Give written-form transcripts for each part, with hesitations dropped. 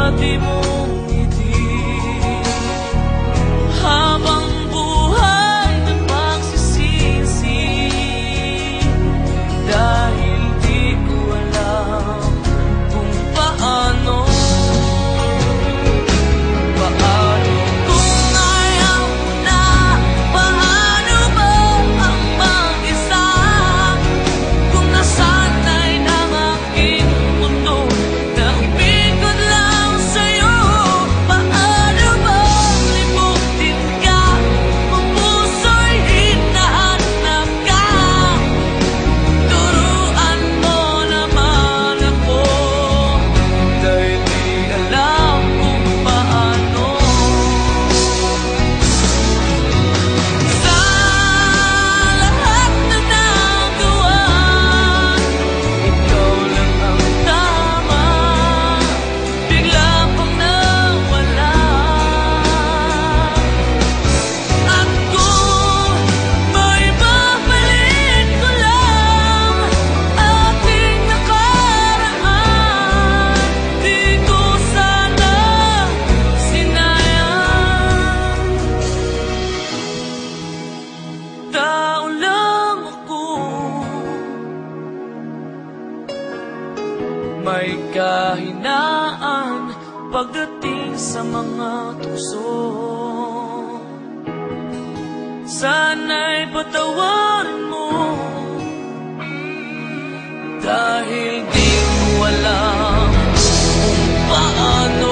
pati mong ngiti. Habang buhay na pagsisisi, dahil di ko alam kung paano. May kahinaan pagdating sa mga tukso. Sana'y patawarin mo, dahil di ko alam kung paano.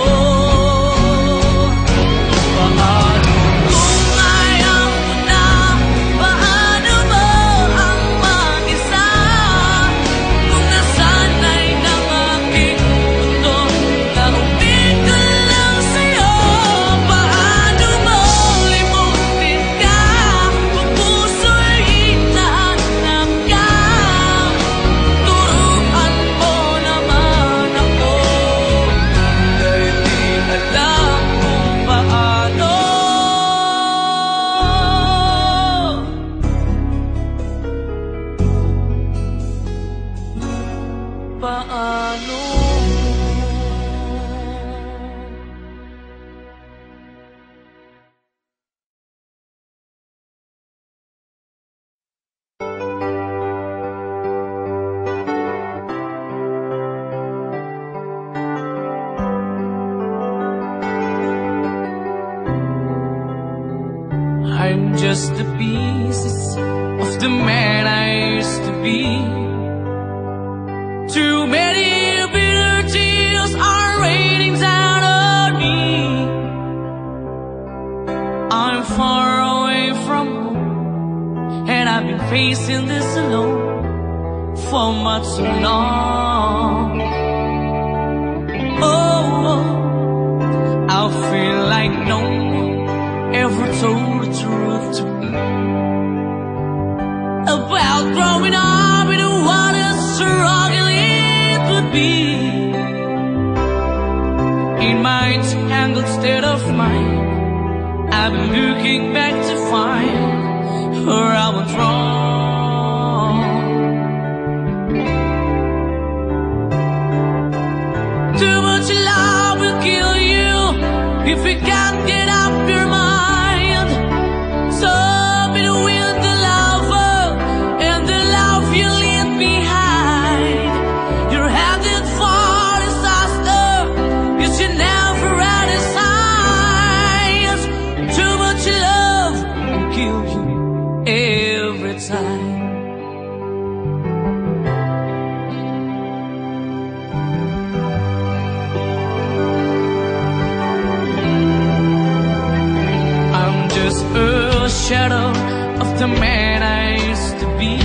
I'm just the pieces of the man I used to be. Too many bitter tears are raining down on me. I'm far away from home, and I've been facing this alone for much too long. Oh, I feel like no one ever told the truth to me about growing up in what a struggle it would be. In my tangled state of mind, I've been looking back to find where I went wrong. Too much love will kill you if you can't get up your mind. I'm just a shadow of the man I used to be.